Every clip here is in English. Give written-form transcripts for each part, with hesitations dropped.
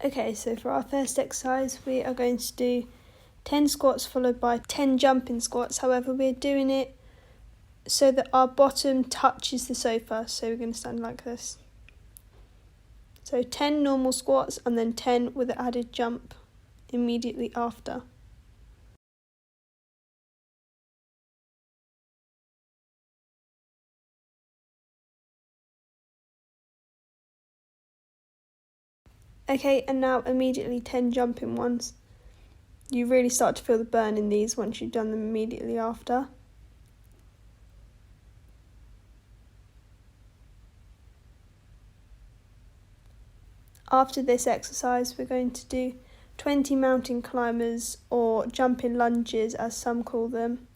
Okay, so for our first exercise, we are going to do 10 squats followed by 10 jumping squats. However, we're doing it so that our bottom touches the sofa. So we're going to stand like this. So 10 normal squats and then 10 with an added jump immediately after. Okay, and now immediately 10 jumping ones. You really start to feel the burn in these once you've done them immediately after. After this exercise, we're going to do 20 mountain climbers or jumping lunges as some call them.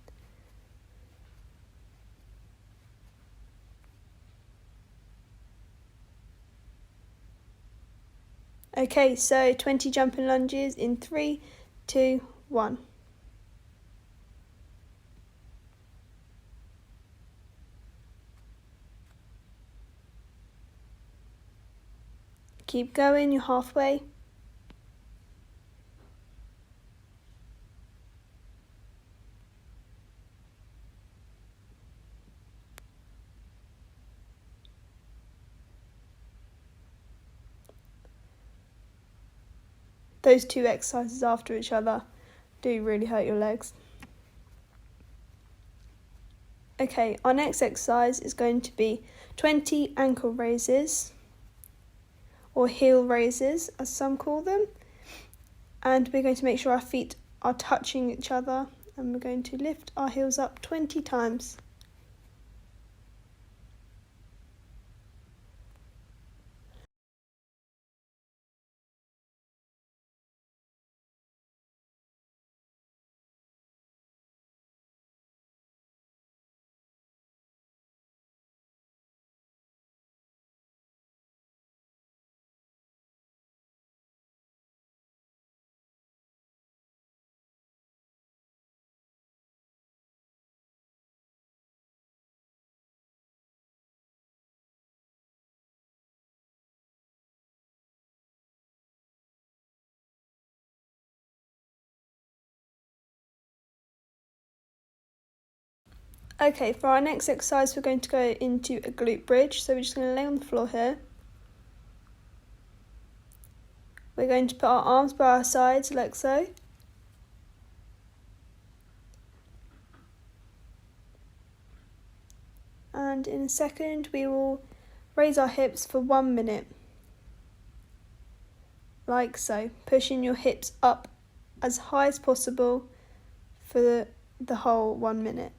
Okay, so 20 jumping lunges in 3, 2, 1. Keep going, you're halfway. Those two exercises after each other do really hurt your legs. Okay, our next exercise is going to be 20 ankle raises, or heel raises as some call them. And we're going to make sure our feet are touching each other, and we're going to lift our heels up 20 times. Okay, for our next exercise, we're going to go into a glute bridge. So we're just going to lay on the floor here. We're going to put our arms by our sides like so. And in a second, we will raise our hips for 1 minute. Like so, pushing your hips up as high as possible for the whole 1 minute.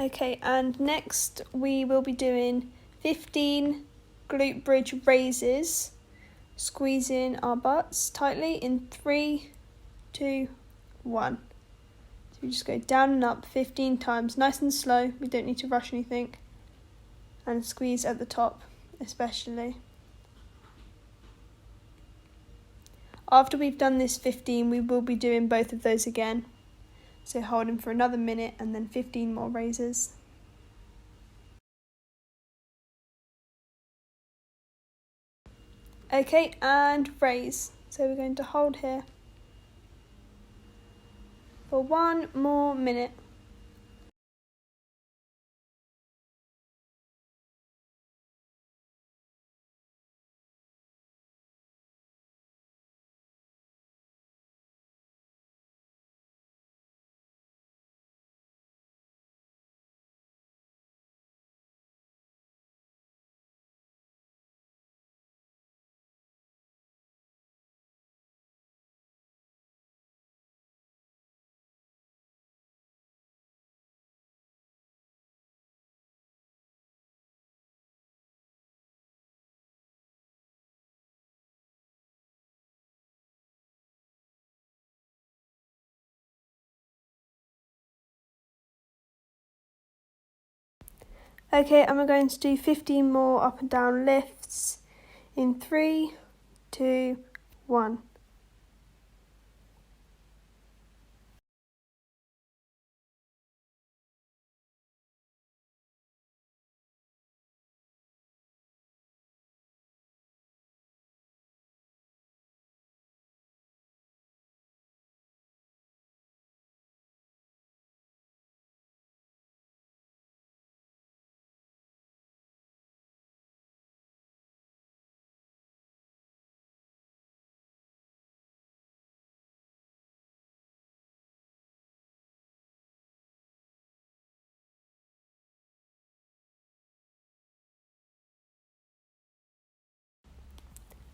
Okay, and next we will be doing 15 glute bridge raises, squeezing our butts tightly in 3, 2, 1. So we just go down and up 15 times, nice and slow. We don't need to rush anything. And squeeze at the top, especially. After we've done this 15, we will be doing both of those again. So holding for another minute and then 15 more raises. Okay, and raise. So we're going to hold here for 1 more minute. Okay, and we're going to do 15 more up and down lifts in 3, 2, 1.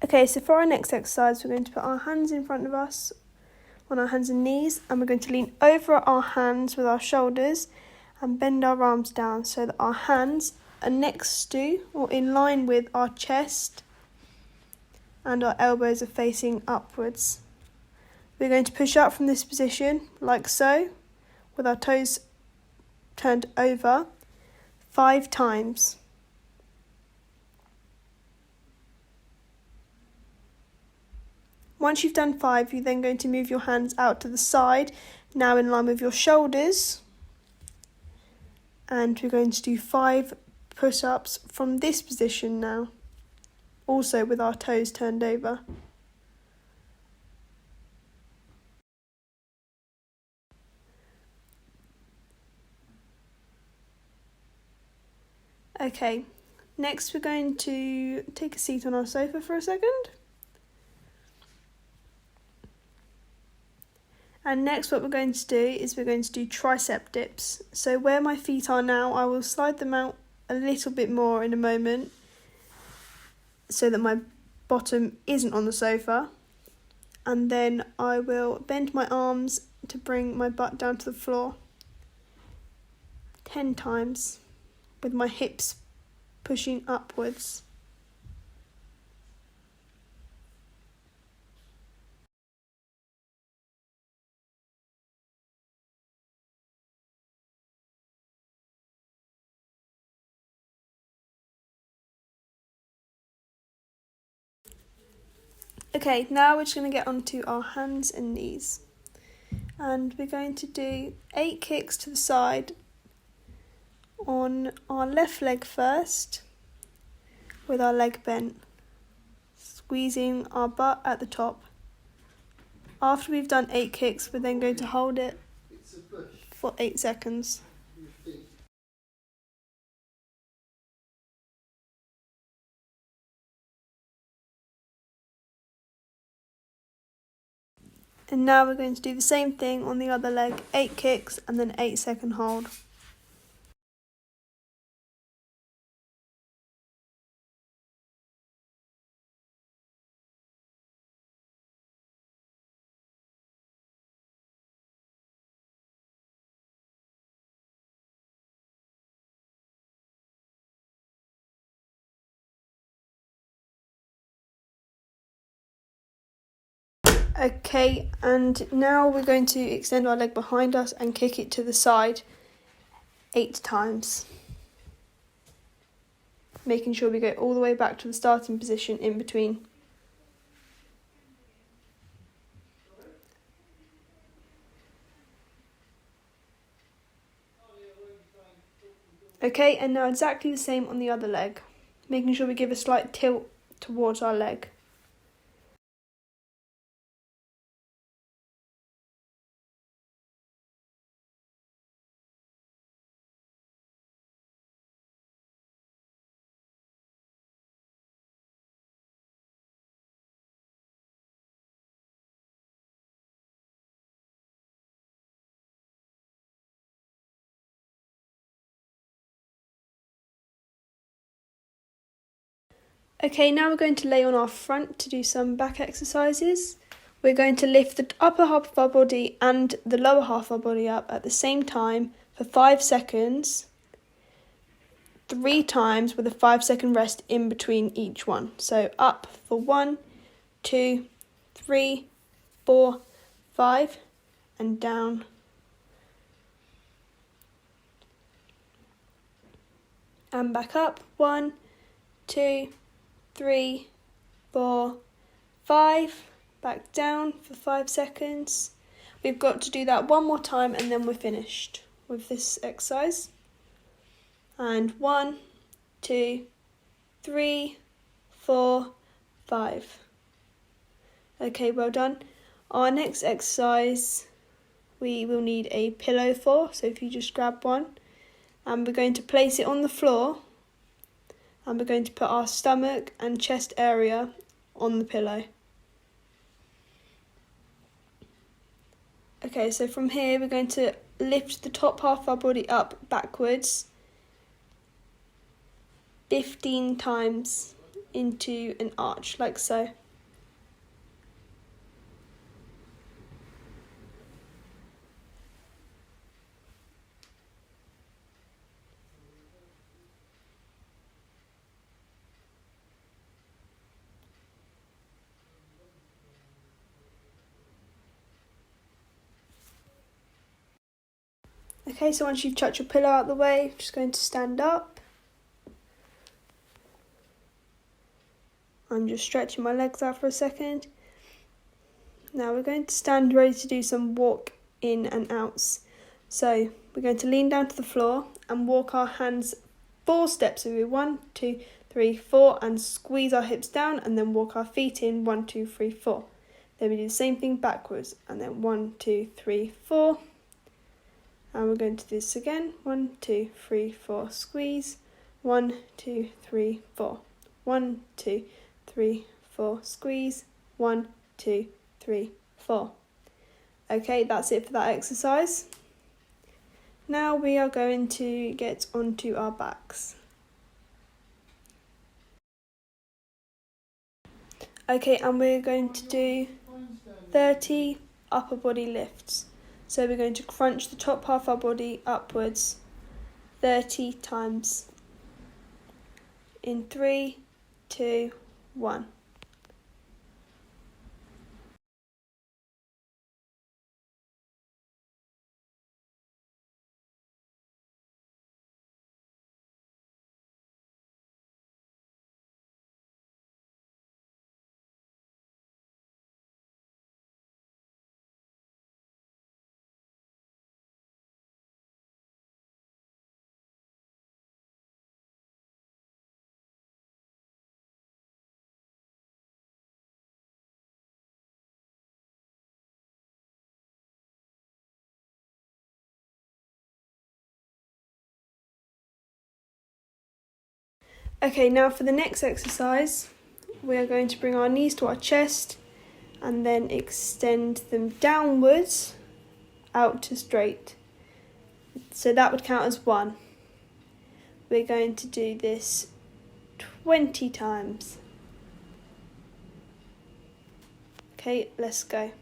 Okay, so for our next exercise, we're going to put our hands in front of us on our hands and knees, and we're going to lean over our hands with our shoulders and bend our arms down so that our hands are next to or in line with our chest and our elbows are facing upwards. We're going to push up from this position like so, with our toes turned over 5 times. Once you've done 5, you're then going to move your hands out to the side, now in line with your shoulders. And we're going to do 5 push-ups from this position now, also with our toes turned over. Okay, next we're going to take a seat on our sofa for a second. And next what we're going to do is we're going to do tricep dips. So where my feet are now, I will slide them out a little bit more in a moment so that my bottom isn't on the sofa. And then I will bend my arms to bring my butt down to the floor 10 times with my hips pushing upwards. Okay, now we're just going to get onto our hands and knees. And we're going to do 8 kicks to the side on our left leg first, with our leg bent, squeezing our butt at the top. After we've done 8 kicks, we're then going to hold it for 8 seconds. And now we're going to do the same thing on the other leg, 8 kicks and then 8-second hold. Okay, and now we're going to extend our leg behind us and kick it to the side 8 times. Making sure we go all the way back to the starting position in between. Okay, and now exactly the same on the other leg. Making sure we give a slight tilt towards our leg. Okay, now we're going to lay on our front to do some back exercises. We're going to lift the upper half of our body and the lower half of our body up at the same time for 5 seconds, 3 times with a 5-second rest in between each one. So up for 1, 2, 3, 4, 5, and down. and back up. 1, 2, 3, 4, 5. Back down for 5 seconds. We've got to do that one more time and then we're finished with this exercise. And 1, 2, 3, 4, 5. Okay, well done. Our next exercise we will need a pillow for, so if you just grab one, and we're going to place it on the floor, and we're going to put our stomach and chest area on the pillow. Okay, so from here we're going to lift the top half of our body up backwards 15 times into an arch, like so. Okay, so once you've chucked your pillow out of the way, you're just going to stand up. I'm just stretching my legs out for a second. Now we're going to stand ready to do some walk in and outs. So we're going to lean down to the floor and walk our hands 4 steps. So we 1, 2, 3, 4 and squeeze our hips down and then walk our feet in 1, 2, 3, 4. Then we do the same thing backwards and then 1, 2, 3, 4. And we're going to do this again. 1, 2, 3, 4, squeeze. 1, 2, 3, 4. 1, 2, 3, 4, squeeze. 1, 2, 3, 4. Okay, that's it for that exercise. Now we are going to get onto our backs. Okay, and we're going to do 30 upper body lifts. So we're going to crunch the top half of our body upwards 30 times. In 3, 2, 1. Okay, now for the next exercise, we are going to bring our knees to our chest and then extend them downwards out to straight. So that would count as 1. We're going to do this 20 times. Okay, let's go.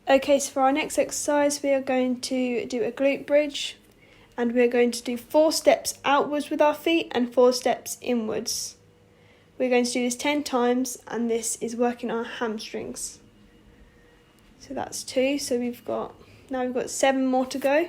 Okay, so for our next exercise, we are going to do a glute bridge and we're going to do 4 steps outwards with our feet and 4 steps inwards. We're going to do this 10 times and this is working our hamstrings. So that's 2, so we've got 7 more to go.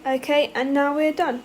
Okay, and now we're done.